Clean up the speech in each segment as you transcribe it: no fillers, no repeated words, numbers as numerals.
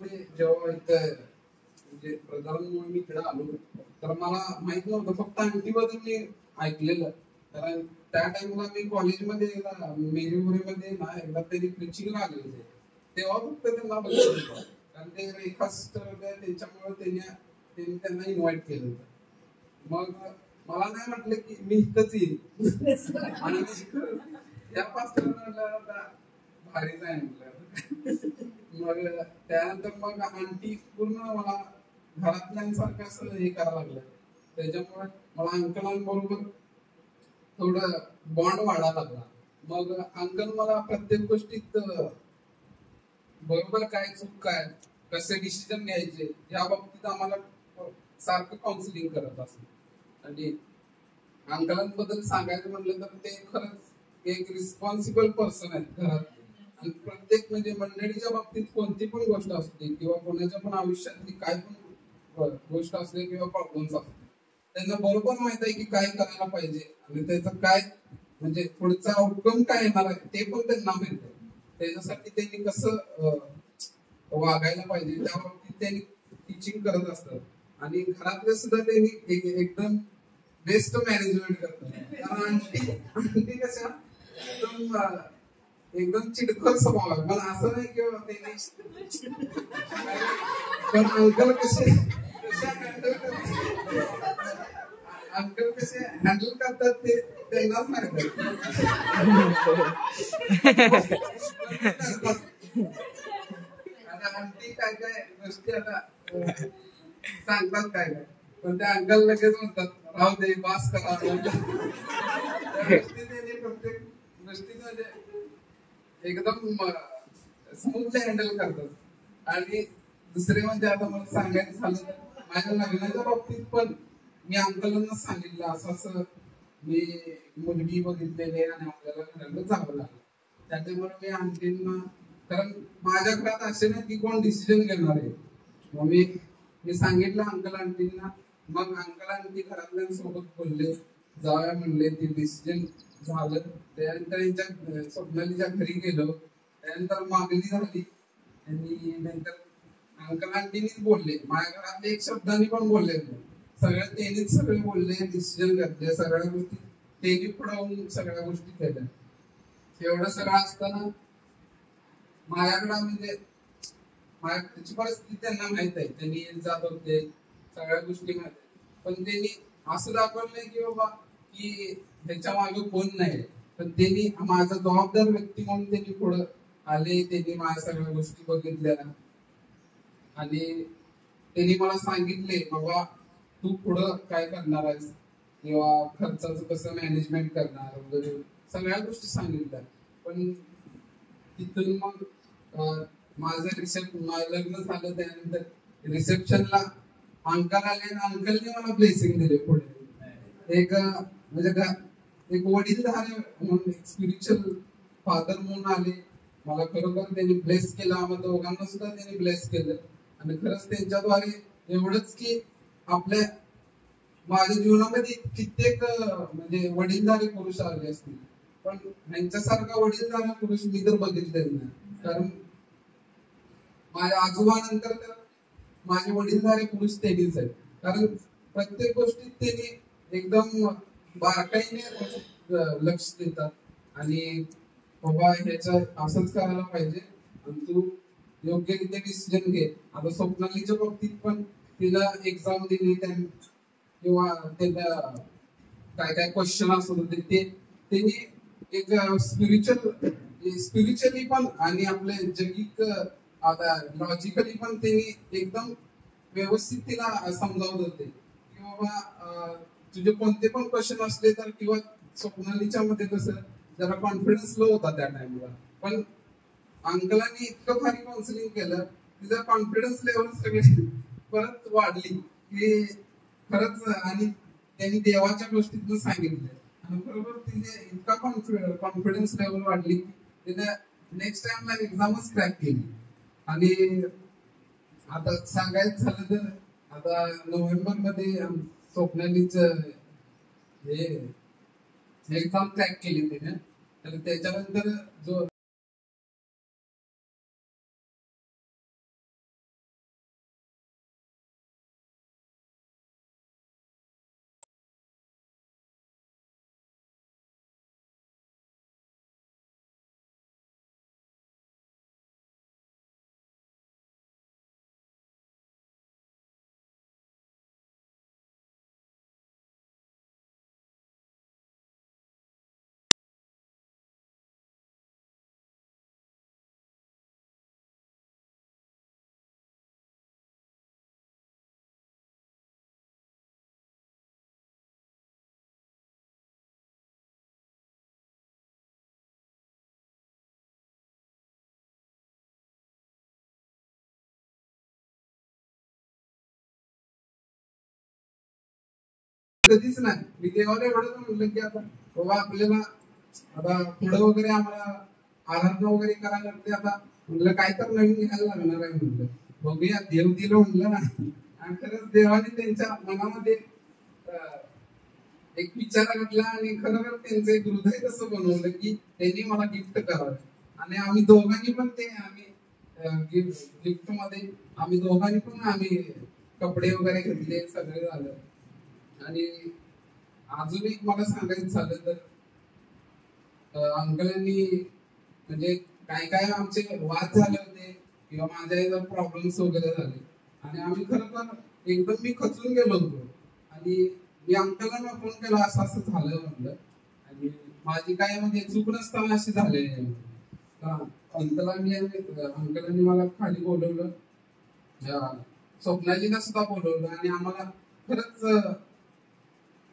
जेव्हा इथं म्हणजे प्रधान म्हणून मी इकडे आलो तर मला माहित नव्हतं, फक्त आंटीबद्दल मी ऐकलेलं. कारण त्या टाइमला मी कॉलेजमध्ये मेरीमध्ये ना एकदा तरी प्रिचिंगला आले होते, तेव्हा फक्त त्यांना बघितलं होतं. कारण ते रेखा सिस्टर होत्या, त्यांच्यामुळे त्यांनी त्यांना इन्व्हाइट केलं होतं. मग मला नाही म्हटलं की मी इथंच येईल आणि या पास्टर भारीच आहे म्हटलं. मग त्यानंतर मग आंटी पूर्ण मला घरातल्यांसारखं असं हे करायला लागलं. त्याच्यामुळे मला अंकलांबरोबर थोडं बॉन्ड वाढायला लागला. मग अंकल मला प्रत्येक गोष्टीत बरोबर काय चूक काय कसे डिसिजन घ्यायचे या बाबतीत आम्हाला सारखं काउन्सिलिंग करत असत. आणि अंकलांबद्दल सांगायचं म्हटलं तर ते खरंच एक रिस्पॉन्सिबल पर्सन आहेत घरात. आणि प्रत्येक म्हणजे मंडळीच्या बाबतीत कोणती पण गोष्ट असते किंवा कोणाच्या पण आयुष्यातली काय पण गोष्ट असते किंवा प्रॉब्लेम्स असते, त्यांना बरोबर माहित आहे की काय करायला पाहिजे आणि त्याचं काय म्हणजे पुढचा आउटकम काय येणार आहे ते पण त्यांना माहित आहे. त्याच्यासाठी त्यांनी कसं वागायला पाहिजे त्या बाबतीत त्यांनी टीचिंग करत असतात. आणि घरातले सुद्धा त्यांनी एकदम बेस्ट मॅनेजमेंट करतात. कारण आंटी कशा एकदम चिडखोर स्वभाव आहे. पण असं नाही की त्यांनी पण अंकल कसे हँडल करतात ते त्यांनाच माहित. आता आंटी काय काय गोष्टी आता सांगतात काय काय, पण त्या अंकल लगेच म्हणतात राहू दे पास करा. प्रत्येक गोष्टी म्हणजे एकदम स्मूथली हँडल करतात. आणि दुसरे म्हणजे आता मला सांगायचं झालं तर माझ्या लग्नाच्या बाबतीत पण मी अंकलांना सांगितलं असं असं मी मुलगी बघितलेली आणि आपल्याला घराला जावं लागलं. त्याच्यामुळे मी आंटींना, कारण माझ्या घरात असे नाही की कोण डिसिजन घेणार आहे, मग मी सांगितलं अंकल आंटींना. मग अंकल आंटी घरातल्यांसोबत बोलले, जाऊया म्हणले, ते डिसिजन झालं. त्यानंतर यांच्या स्वप्नालीच्या घरी गेलो, त्यानंतर मागणी झाली आणि नंतर अंकल आंटीनीच बोलले, माझ्या घरातले एक शब्दाने पण बोलले नाही. सगळं त्यांनीच सगळे बोलले, डिसिजन घेतले, सगळ्या गोष्टी त्यांनी पुढवून सगळ्या गोष्टी केल्या. एवढं सगळं असताना माझ्याकडं म्हणजे माझ्याची परिस्थिती त्यांना माहित आहे, त्यांनी जात होते, सगळ्या गोष्टी माहित आहेत. पण त्यांनी असं दाखवलं नाही की बाबा की ह्याच्या मागे कोण नाही, पण त्यांनी माझा जबाबदार व्यक्ती म्हणून त्यांनी पुढं आले. त्यांनी माझ्या सगळ्या गोष्टी बघितल्या आणि त्यांनी मला सांगितले बाबा तू पुढं काय करणार आहेस किंवा खर्चाचं कसं मॅनेजमेंट करणार वगैरे सगळ्या गोष्टी सांगितल्या. पण तिथून मग माझं लग्न झालं, त्यानंतर रिसेप्शनला अंकल आले आणि अंकलने मला ब्लेसिंग दिले पुढे. एक म्हणजे एक वडीलधारे म्हणून एक स्पिरिच्युअल फादर म्हणून आले. मला खरोखर त्यांनी ब्लेस केलं, आम्हाला दोघांना सुद्धा त्यांनी ब्लेस केलं. आणि खरंच त्यांच्याद्वारे एवढंच की आपल्या माझ्या जीवनामध्ये कित्येक म्हणजे वडीलधारे पुरुष आले असतील, पण यांच्यासारखा वडीलधारा पुरुष मी तर बघितलेला नाही. कारण माझ्या आजोबानंतर तर माझे वडीलधारे पुरुष त्यांनीच आहेत. कारण प्रत्येक गोष्टीत त्यांनी एकदम बारकाईने लक्ष देतात आणि बाबा ह्याचं असंच करायला पाहिजे आणि तू योग्यरित्या डिसिजन घे. आता स्वप्नालीच्या बाबतीत पण तिला एक्झाम दिली किंवा त्याला काय काय क्वेश्चन असत होते ते त्यांनी एक स्पिरिच्युअली पण आणि आपले जैविक आता लॉजिकली पण त्यांनी एकदम व्यवस्थित तिला समजावत होते की बाबा तुझे कोणते पण क्वेश्चन असले तर, किंवा स्वप्नालीच्या मध्ये कसं जरा कॉन्फिडन्स लो होता त्या टाइमला, पण अंकलांनी इतकं भारी काउन्सिलिंग केलं, तिचा कॉन्फिडन्स लेवल सगळी परत वाढली की खरंच. आणि त्यांनी देवाच्या गोष्टीतून सांगितलं आणि बरोबर तिने इतका कॉन्फिडन्स लेवल वाढली की तिने नेक्स्ट टाइमला एक्झामच क्रॅक केली. आणि आता सांगायचं झालं तर आता नोव्हेंबर मध्ये स्वप्नालीच हे एक्झाम क्रॅक केली तिने. तर त्याच्यानंतर जो कधीच नाही. मी देवाला एवढंच म्हणलं की आता बाबा आपल्याला आता पुढं वगैरे आम्हाला आराधना वगैरे करायला लागते. आता म्हणलं काय तर नवीन घ्यायला लागणार आहे म्हणलं. बघूया देव दिलं म्हणलं ना. आणि खरंच देवाने त्यांच्या मनामध्ये एक विचार घातला आणि खरं त्यांचं एक हृदय तसं बनवलं की त्यांनी मला गिफ्ट करावं. आणि आम्ही दोघांनी पण ते आम्ही गिफ्ट मध्ये आम्ही दोघांनी पण आम्ही कपडे वगैरे घेतले, सगळे झालं. आणि अजून एक मला सांगायचं झालं तर अंकलांनी म्हणजे काय काय आमचे वाद झाले होते किंवा माझ्या प्रॉब्लेम्स वगैरे झाले आणि आम्ही खरं तर एकदम मी खचून गेलो होतो. आणि मी अंकलांना फोन केला, असं असं झालं म्हणलं. आणि माझी काय म्हणजे चूक नसताना अशी झालेली आहे. अंकलांनी मला खाली बोलवलं, स्वप्नालीला सुद्धा बोलवलं आणि आम्हाला खरंच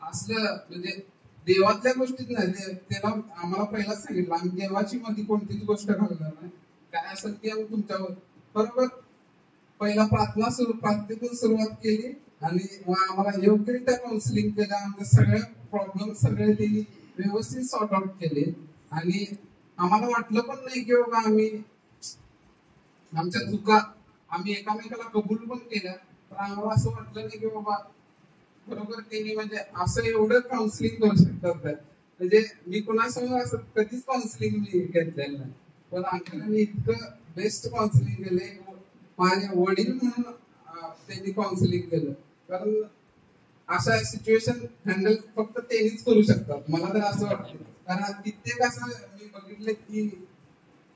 असलं म्हणजे देवातल्या गोष्टीत नाही, त्याला आम्हाला पहिलाच सांगितलं आम्ही देवाची मध्ये कोणतीच गोष्ट घालणार नाही, काय असेल ते आम्ही तुमच्यावर. बरोबर पहिला प्रार्थनेतून सुरुवात केली आणि आम्हाला योग्यरित्या काउन्सिलिंग केलं. आमचे सगळे प्रॉब्लेम सगळे त्यांनी व्यवस्थित सॉर्ट आउट केले. आणि आम्हाला वाटलं पण नाही की बाबा आम्ही आमच्या चुका आम्ही एकामेकाला कबूल पण केल्या. पण आम्हाला असं वाटलं नाही की बाबा बरोबर त्यांनी म्हणजे असं एवढं काउन्सिलिंग करू शकतात. म्हणजे मी कुणासमोर असं कधीच काउन्सिलिंग मी घेतलेलं नाही, पण अंकलांनी इतकं बेस्ट काउन्सिलिंग केले. माझे वडील म्हणून त्यांनी काउन्सिलिंग केलं. कारण अशा सिच्युएशन हँडल फक्त त्यांनीच करू शकतात, मला तर असं वाटतं. कारण कित्येक असं मी बघितलं की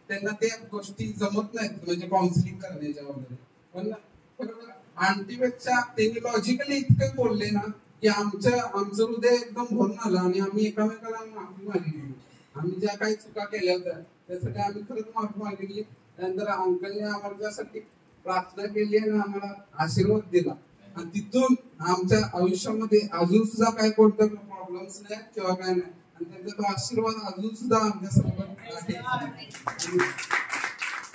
त्यांना त्या गोष्टी जमत नाहीत म्हणजे काउन्सिलिंग करण्याच्या वगैरे. पण बरोबर आंटीपेक्षा त्यांनी लॉजिकली इतके बोलले ना की आमचं हृदय एकदम भरून आलं आणि आम्ही एकामेकाला माफी मागितली. आम्ही ज्या काही चुका केल्या होत्या त्यासाठी आम्ही खरंच माफी मागितली. त्यानंतर अंकलने आम्हाला त्यासाठी प्रार्थना केली आणि आम्हाला आशीर्वाद दिला. आणि तिथून आमच्या आयुष्यामध्ये अजून सुद्धा काही कोणत्या प्रॉब्लेम्स नाही किंवा काय नाही. आणि त्यांचा तो आशीर्वाद अजून सुद्धा आमच्या सोबत आहे.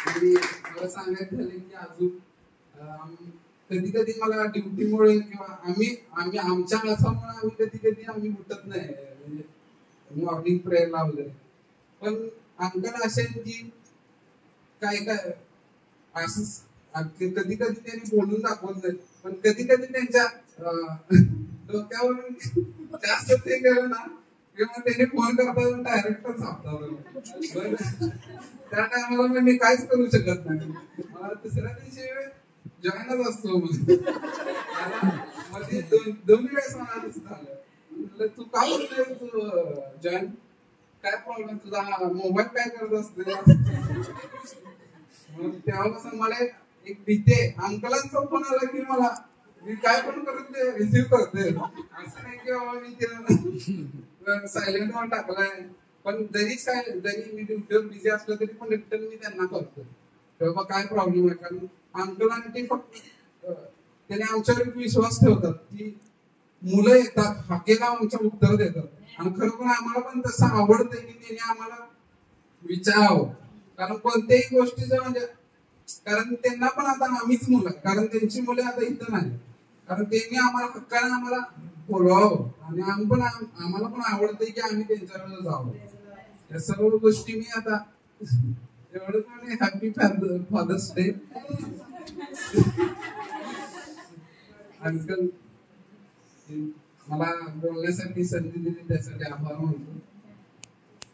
आणि मला सांगायचं झालं की अजून कधी कधी मला ड्युटीमुळे किंवा आम्ही आमच्या आळसामुळे आम्ही कधी कधी आम्ही उठत नाही म्हणजे मॉर्निंग प्रेयरला वगैरे. पण अंकल असे की काय काय असं कधी कधी त्यांनी बोलून दाखवत नाही, पण कधी कधी त्यांच्या डोक्यावरून जास्त ते गेलं ना किंवा त्याने फोन करतात डायरेक्टच सापडतात. त्या टायमाला मी काहीच करू शकत नाही. मला दुसऱ्या दिवशी जॉईनच असतो मध्ये दोन वेळेस मला असं झालं, तू का बोलतोय तू जॉईन, काय प्रॉब्लेम तुझा मोबाईल काय करत असते. तेव्हापासून मला एक भीती अंकलांचा फोन आला की मला मी काय पण करून ते रिसिव्ह करते. असं नाही की बाबा मी सायलेंट वर टाकलाय, पण जरी मी ड्युटीवर बिझी असलं तरी पण रिटर्न मी त्यांना करतो बाबा काय प्रॉब्लेम आहे. कारण अंकलांनी ते फक्त त्याने आमच्यावर विश्वास ठेवतात की मुलं येतात हाकेला आमच्या उत्तर देतात. आणि खरोखर आम्हाला पण तसं आवडतंय की त्याने आम्हाला विचारावं. कारण कोणत्याही गोष्टीचं म्हणजे कारण त्यांना पण आता आम्हीच मुलं आहे, कारण त्यांची मुले आता इथं नाही. कारण त्यांनी आम्हाला हक्काने आम्हाला बोलवावं आणि आम्हाला पण आवडतंय की आम्ही त्यांच्याकडे जावं. या सर्व गोष्टी मी आता एवढंच म्हणजे हॅपी फादर्स डे. अंकल मला बोलण्यासाठी संधी दिली त्यासाठी आभार मानतो.